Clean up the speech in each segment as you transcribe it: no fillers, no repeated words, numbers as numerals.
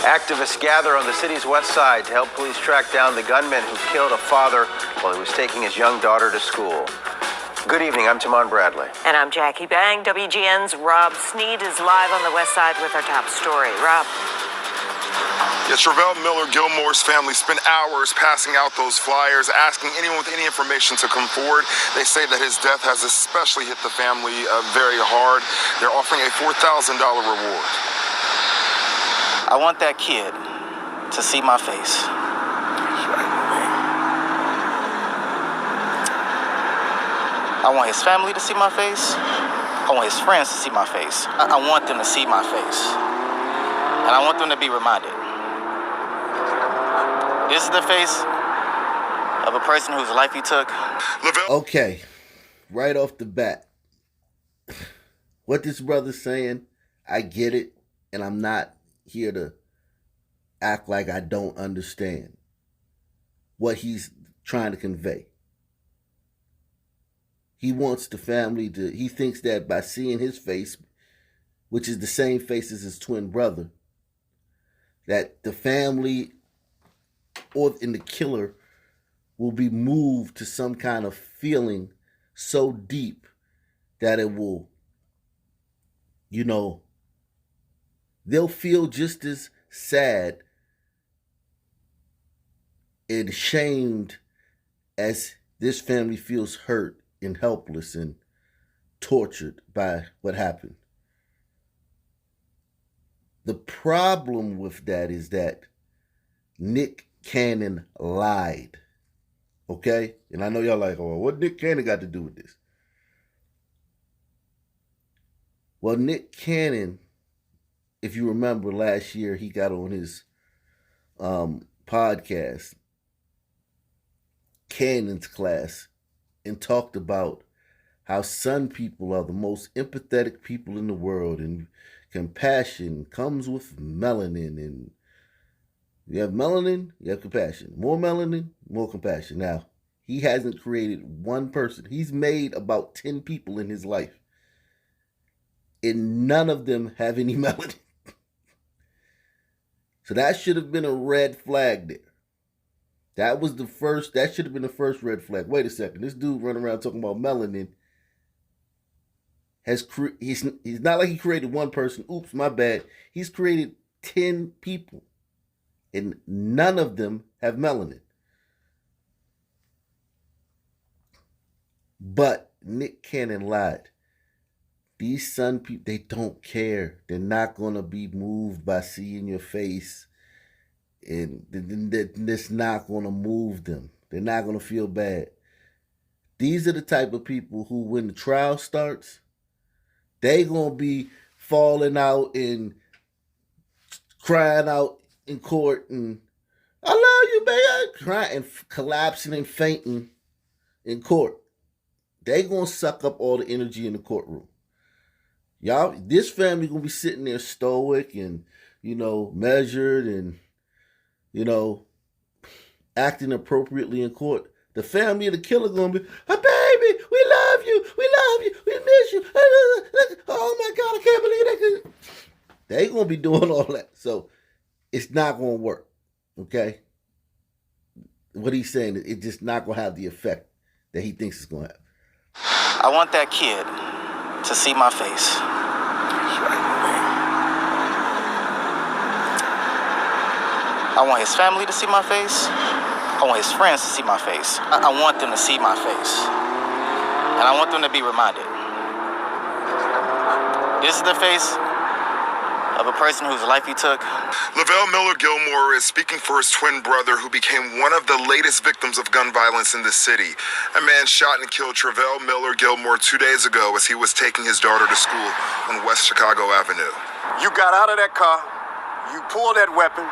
Activists gather on the city's west side to help police track down the gunman who killed a father while he was taking his young daughter to school. Good evening, I'm Timon Bradley. And I'm Jackie Bang. WGN's Rob Sneed is live on the west side with our top story. Rob. Yeah, Travell Miller Gilmore's family spent hours passing out those flyers, asking anyone with any information to come forward. They say that his death has especially hit the family very hard. They're offering a $4,000 reward. I want that kid to see my face. I want his family to see my face. I want his friends to see my face. I want them to see my face. And I want them to be reminded. This is the face of a person whose life he took. Okay, right off the bat, what this brother's saying, I get it, and I'm not here to act like I don't understand what he's trying to convey. He wants the family to, he thinks that by seeing his face, which is the same face as his twin brother, that the family in the killer will be moved to some kind of feeling so deep that it will, they'll feel just as sad and shamed as this family feels hurt and helpless and tortured by what happened. The problem with that is that Nick Cannon lied. Okay? And I know y'all like, oh, what Nick Cannon got to do with this? Well, Nick Cannon, if you remember last year, he got on his podcast, Cannon's Class, and talked about how Sun people are the most empathetic people in the world, and compassion comes with melanin, and you have melanin, you have compassion. More melanin, more compassion. Now, he hasn't created one person. He's made about 10 people in his life, and none of them have any melanin. So that should have been a red flag there. That should have been the first red flag. Wait a second. This dude running around talking about melanin he's not like he created one person. Oops, my bad. He's created 10 people, and none of them have melanin. But Nick Cannon lied. These Sun people, they don't care. They're not going to be moved by seeing your face. And it's not going to move them. They're not going to feel bad. These are the type of people who, when the trial starts, they going to be falling out and crying out in court and, I love you, baby, crying and collapsing and fainting in court. They going to suck up all the energy in the courtroom. Y'all, this family going to be sitting there stoic and, measured and, acting appropriately in court. The family of the killer going to be, oh, baby, we love you, we miss you. Oh my God, I can't believe that. They going to be doing all that. So it's not going to work, okay? What he's saying, it's just not going to have the effect that he thinks it's going to have. I want that kid to see my face. I want his family to see my face. I want his friends to see my face. I want them to see my face. And I want them to be reminded. This is the face of a person whose life he took. Lavelle Miller Gilmore is speaking for his twin brother, who became one of the latest victims of gun violence in the city. A man shot and killed Travell Miller Gilmore 2 days ago as he was taking his daughter to school on West Chicago Avenue. You got out of that car, you pulled that weapon,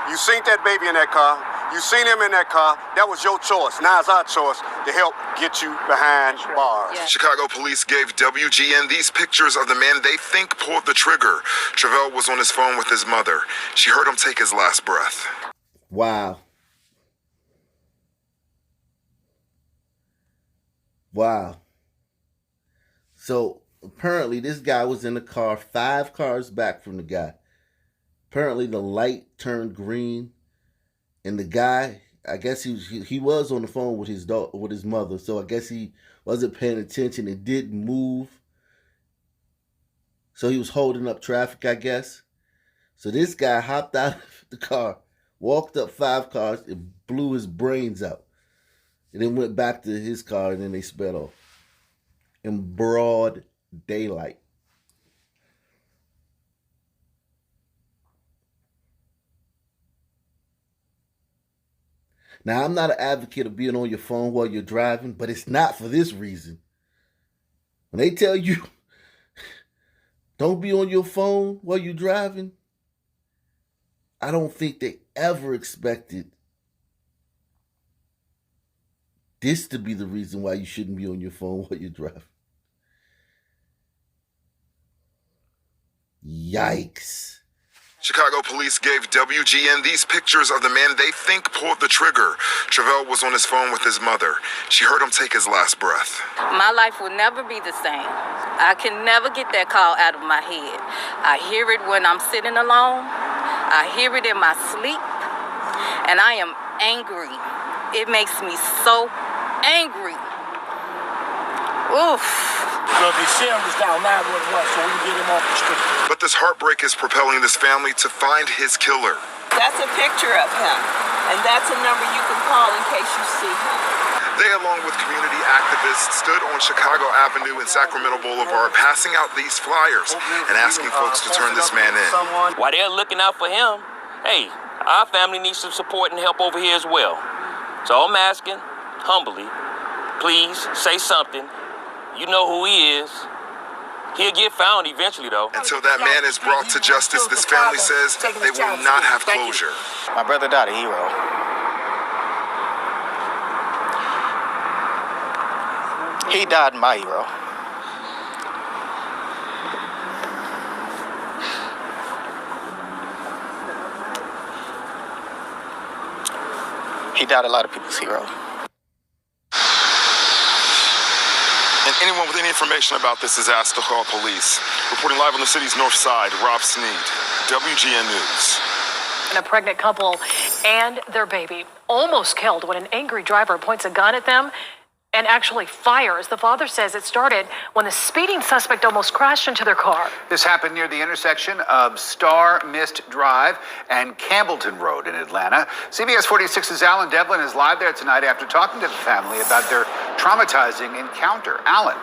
you seen that baby in that car, you seen him in that car. That was your choice. Now it's our choice to help get you behind bars. Yeah. Chicago police gave WGN these pictures of the man they think pulled the trigger. Travell was on his phone with his mother. She heard him take his last breath. Wow. So apparently this guy was in the car 5 cars back from the guy. Apparently the light turned green, and the guy, I guess he was on the phone with his mother, so I guess he wasn't paying attention and didn't move. So he was holding up traffic, I guess. So this guy hopped out of the car, walked up 5 cars, and blew his brains out. And then went back to his car, and then they sped off. In broad daylight. Now, I'm not an advocate of being on your phone while you're driving, but it's not for this reason. When they tell you, don't be on your phone while you're driving, I don't think they ever expected this to be the reason why you shouldn't be on your phone while you're driving. Yikes. Chicago police gave WGN these pictures of the man they think pulled the trigger. Travell was on his phone with his mother. She heard him take his last breath. My life will never be the same. I can never get that call out of my head. I hear it when I'm sitting alone. I hear it in my sleep. And I am angry. It makes me so angry. Oof. So if you see him, just dial 911 so we can get him off the street. But this heartbreak is propelling this family to find his killer. That's a picture of him, and that's a number you can call in case you see him. They, along with community activists, stood on Chicago Avenue and Sacramento Boulevard passing out these flyers and asking folks to turn this man in. While they're looking out for him, hey, our family needs some support and help over here as well. So I'm asking, humbly, please say something. You know who he is. He'll get found eventually, though. Until that man is brought to justice, this family says they will not have closure. My brother died a hero. He died my hero. He died a lot of people's hero. And anyone with any information about this is asked to call police. Reporting live on the city's north side, Rob Sneed, WGN News. And a pregnant couple and their baby almost killed when an angry driver points a gun at them and actually fires. The father says it started when the speeding suspect almost crashed into their car. This happened near the intersection of Star Mist Drive and Campbellton Road in Atlanta. CBS 46's Alan Devlin is live there tonight after talking to the family about their traumatizing encounter. Alan.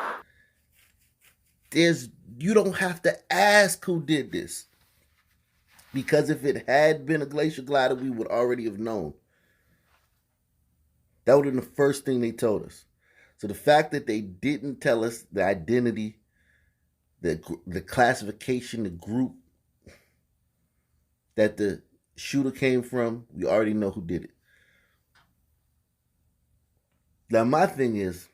You don't have to ask who did this. Because if it had been a glacier glider, we would already have known. That would have been the first thing they told us. So the fact that they didn't tell us the identity, the classification, the group that the shooter came from, we already know who did it. Now my thing is,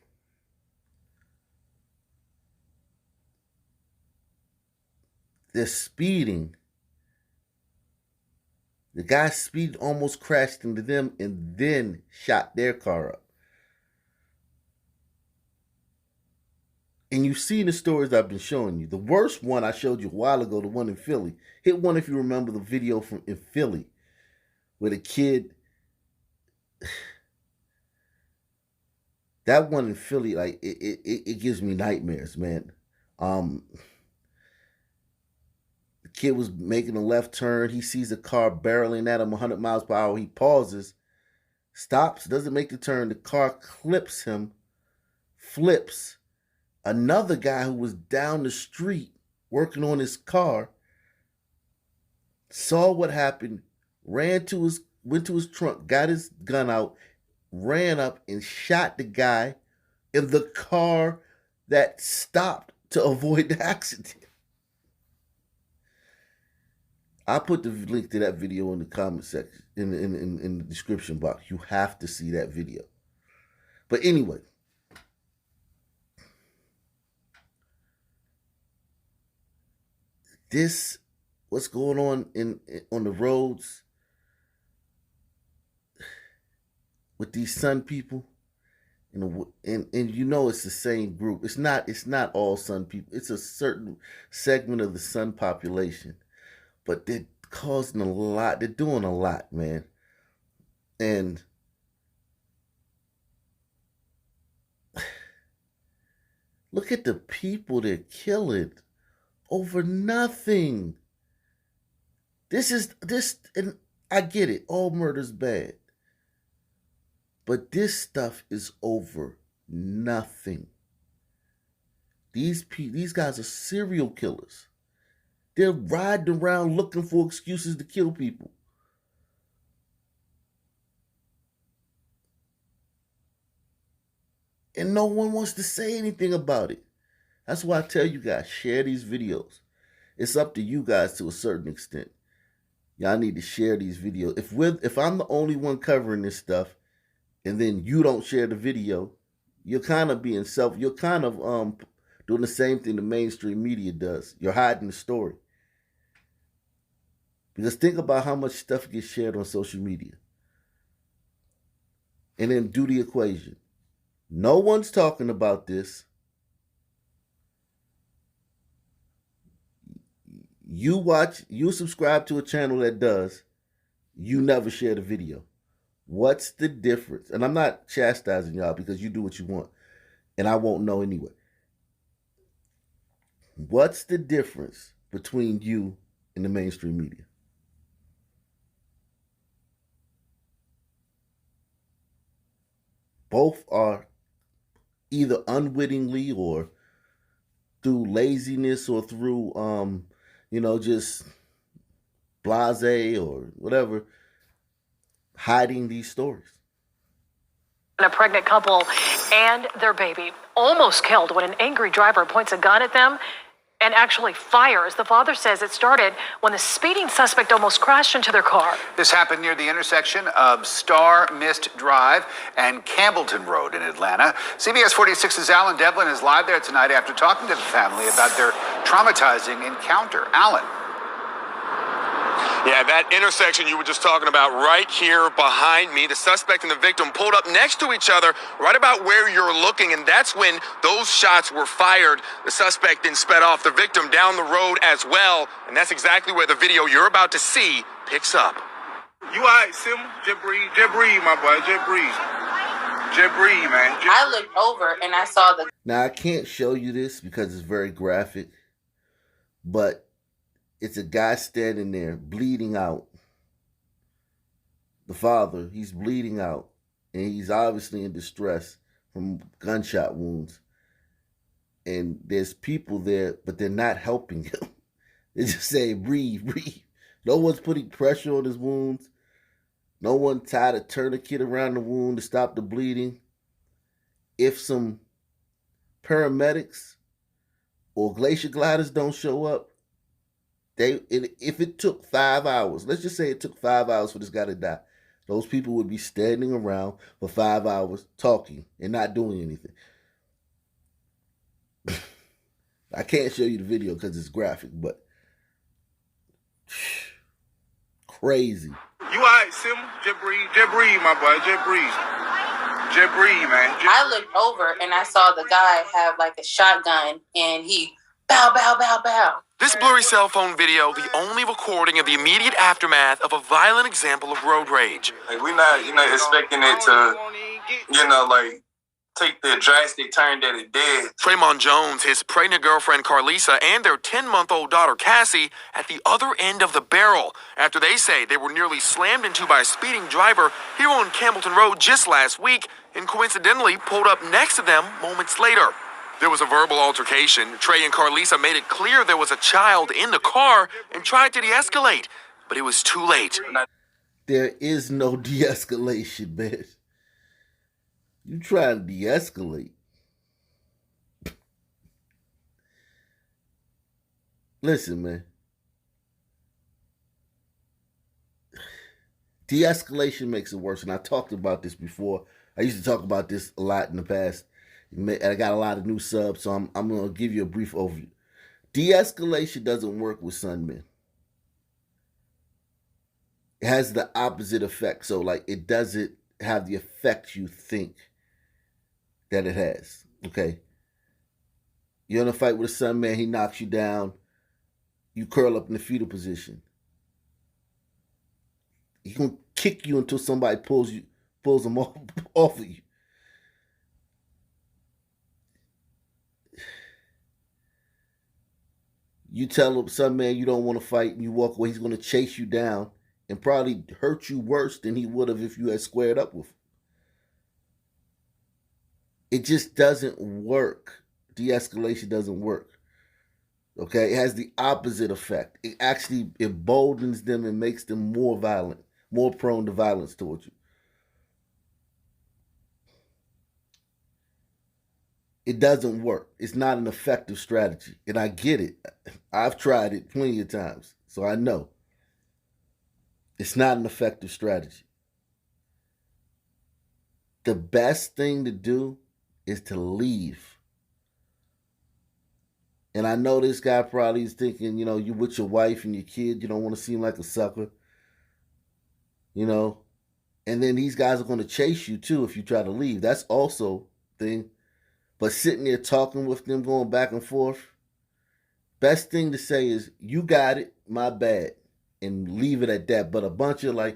they're speeding. The guy speeded, almost crashed into them, and then shot their car up. And you've seen the stories I've been showing you. The worst one I showed you a while ago, the one in Philly. Hit one if you remember the video from in Philly, where the kid. That one in Philly, like it gives me nightmares, man. The kid was making a left turn. He sees a car barreling at him 100 miles per hour. He pauses, stops, doesn't make the turn. The car clips him, flips. Another guy who was down the street working on his car saw what happened, went to his trunk, got his gun out, ran up and shot the guy in the car that stopped to avoid the accident. I'll put the link to that video in the comment section, in the description box. You have to see that video. But anyway, what's going on on the roads with these Sun people, and you know it's the same group. It's not all Sun people. It's a certain segment of the Sun population. But they're causing a lot. They're doing a lot, man. And look at the people they're killing over nothing. And I get it. All murder's bad. But this stuff is over nothing. These guys are serial killers. They're riding around looking for excuses to kill people. And no one wants to say anything about it. That's why I tell you guys, share these videos. It's up to you guys to a certain extent. Y'all need to share these videos. If I'm the only one covering this stuff, and then you don't share the video, you're kind of doing the same thing the mainstream media does. You're hiding the story. Because think about how much stuff gets shared on social media. And then do the equation. No one's talking about this. You subscribe to a channel that does. You never share the video. What's the difference? And I'm not chastising y'all because you do what you want. And I won't know anyway. What's the difference between you and the mainstream media? Both are either unwittingly or through laziness or through, just blase or whatever, hiding these stories. A pregnant couple and their baby almost killed when an angry driver points a gun at them and actually fires. The father says it started when the speeding suspect almost crashed into their car. This happened near the intersection of Star Mist Drive and Campbellton Road in Atlanta. CBS 46's Alan Devlin is live there tonight after talking to the family about their traumatizing encounter. Alan. Yeah, that intersection you were just talking about right here behind me. The suspect and the victim pulled up next to each other right about where you're looking, and that's when those shots were fired. The suspect then sped off, the victim down the road as well, and that's exactly where the video you're about to see picks up. You all right, Sim? Just breathe, my boy. Just breathe, man. I looked over and I saw the... Now, I can't show you this because it's very graphic, but it's a guy standing there bleeding out. The father, he's bleeding out, and he's obviously in distress from gunshot wounds. And there's people there, but they're not helping him. They just say, breathe, breathe. No one's putting pressure on his wounds. No one tied a tourniquet around the wound to stop the bleeding. If some paramedics or glacier gliders don't show up, if it took 5 hours, let's just say it took 5 hours for this guy to die, those people would be standing around for 5 hours talking and not doing anything. I can't show you the video because it's graphic, but crazy. You all right, Sim? Just breathe, my boy. Just breathe, man. I looked over and I saw the guy have like a shotgun and he bow, bow, bow, bow. This blurry cell phone video, the only recording of the immediate aftermath of a violent example of road rage. Like, we're not, expecting it to, take the drastic turn that it did. Trayvon Jones, his pregnant girlfriend Carlisa, and their 10-month-old daughter Cassie at the other end of the barrel after they say they were nearly slammed into by a speeding driver here on Campbellton Road just last week and coincidentally pulled up next to them moments later. There was a verbal altercation. Trey and Carlisa made it clear there was a child in the car and tried to de-escalate, but it was too late. There is no de-escalation, man. You try to de-escalate. Listen, man. De-escalation makes it worse, and I talked about this before. I used to talk about this a lot in the past. I got a lot of new subs, so I'm going to give you a brief overview. De-escalation doesn't work with Sunmen. It has the opposite effect. So, it doesn't have the effect you think that it has. Okay? You're in a fight with a Sunman, he knocks you down. You curl up in the fetal position. He's gonna kick you until somebody pulls them off of you. You tell some man you don't want to fight and you walk away, he's gonna chase you down and probably hurt you worse than he would have if you had squared up with him. It just doesn't work. De-escalation doesn't work. Okay, it has the opposite effect. It actually emboldens them and makes them more violent, more prone to violence towards you. It doesn't work. It's not an effective strategy. And I get it. I've tried it plenty of times, so I know. It's not an effective strategy. The best thing to do is to leave. And I know this guy probably is thinking, you with your wife and your kid, you don't want to seem like a sucker. And then these guys are going to chase you too if you try to leave. That's also a thing. But sitting there talking with them, going back and forth, best thing to say is, you got it, my bad, and leave it at that. But a bunch of you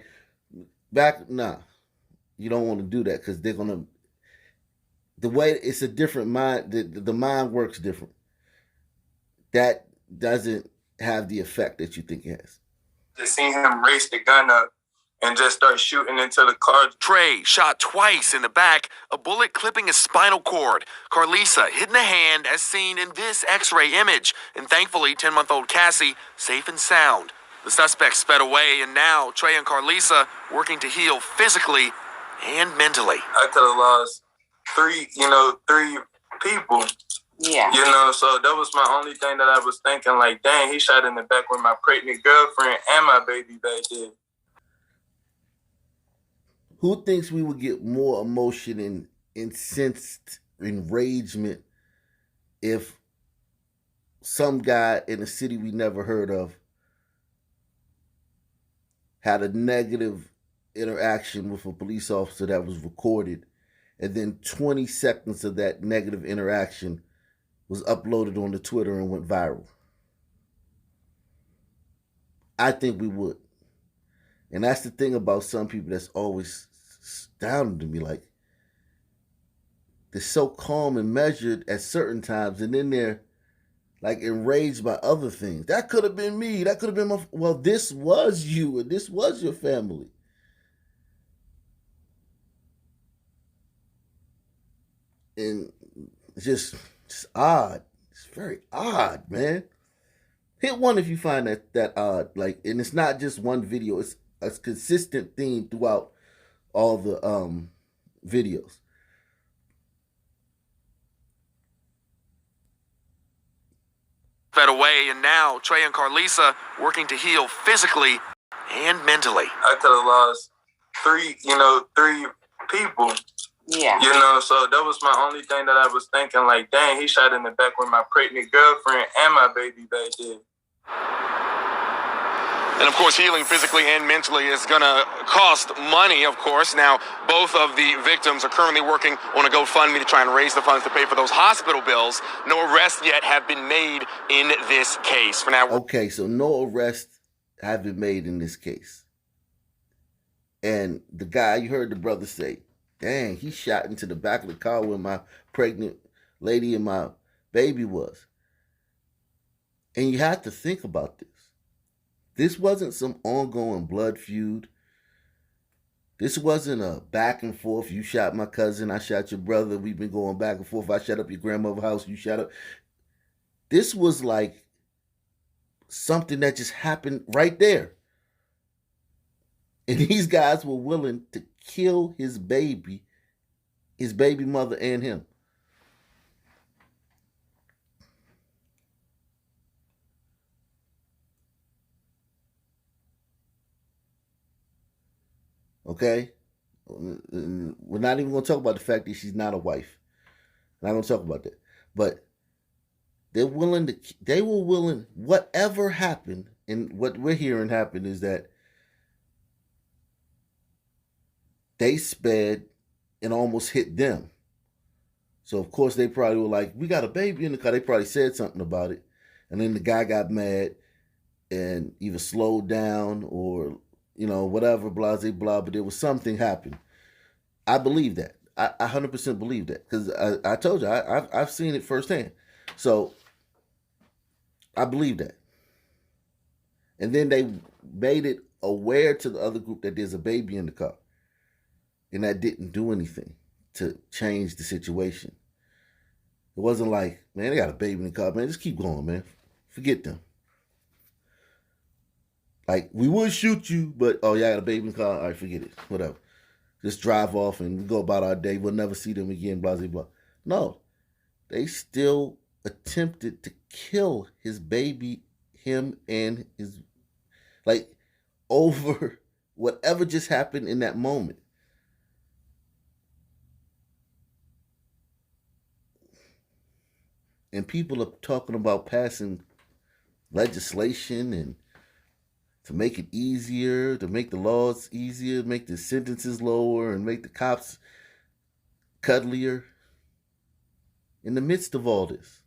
don't want to do that because they're going to, the way it's a different mind, the mind works different. That doesn't have the effect that you think it has. Just seeing him raise the gun up and just start shooting into the car. Trey shot twice in the back, a bullet clipping his spinal cord. Carlisa hit in the hand as seen in this x-ray image. And thankfully, 10-month-old Cassie safe and sound. The suspect sped away, and now Trey and Carlisa working to heal physically and mentally. I could have lost three people. Yeah. So that was my only thing that I was thinking, like, dang, he shot in the back with my pregnant girlfriend and my baby back there. Who thinks we would get more emotion and incensed enragement if some guy in a city we never heard of had a negative interaction with a police officer that was recorded, and then 20 seconds of that negative interaction was uploaded onto Twitter and went viral? I think we would. And that's the thing about some people that's always astounding to me. Like, they're so calm and measured at certain times, and then they're like enraged by other things. That could have been me. That could have been well, this was you, and this was your family. And it's just odd. It's very odd, man. Hit one if you find that odd. Like, and it's not just one video. It's a consistent theme throughout all the videos. Fed away, and now Trey and Carlisa working to heal physically and mentally. I could have lost three people. Yeah. So that was my only thing that I was thinking, like, dang, he shot in the back with my pregnant girlfriend and my baby back there. And of course, healing physically and mentally is going to cost money, of course. Now, both of the victims are currently working on a GoFundMe to try and raise the funds to pay for those hospital bills. No arrests yet have been made in this case. For now. Okay, so no arrests have been made in this case. And the guy, you heard the brother say, dang, he shot into the back of the car where my pregnant lady and my baby was. And you have to think about this. This wasn't some ongoing blood feud. This wasn't a back and forth. You shot my cousin, I shot your brother. We've been going back and forth. I shot up your grandmother's house, you shot up. This was like something that just happened right there. And these guys were willing to kill his baby mother, and him. Okay? We're not even going to talk about the fact that she's not a wife. We're not going to talk about that. But they were willing, whatever happened, and what we're hearing happened is that they sped and almost hit them. So, of course, they probably were like, we got a baby in the car. They probably said something about it. And then the guy got mad and either slowed down or, whatever, blah, blah, blah, but there was something happened. I believe that. I 100% believe that because I told you, I've seen it firsthand. So I believe that. And then they made it aware to the other group that there's a baby in the car. And that didn't do anything to change the situation. It wasn't like, man, they got a baby in the car, man, just keep going, man. Forget them. Like, we would shoot you, but, oh, yeah, I got a baby in the car. All right, forget it. Whatever. Just drive off and we go about our day. We'll never see them again, blah, blah, blah. No. They still attempted to kill his baby, him and his, like, over whatever just happened in that moment. And people are talking about passing legislation and to make it easier, to make the laws easier, make the sentences lower, and make the cops cuddlier. In the midst of all this,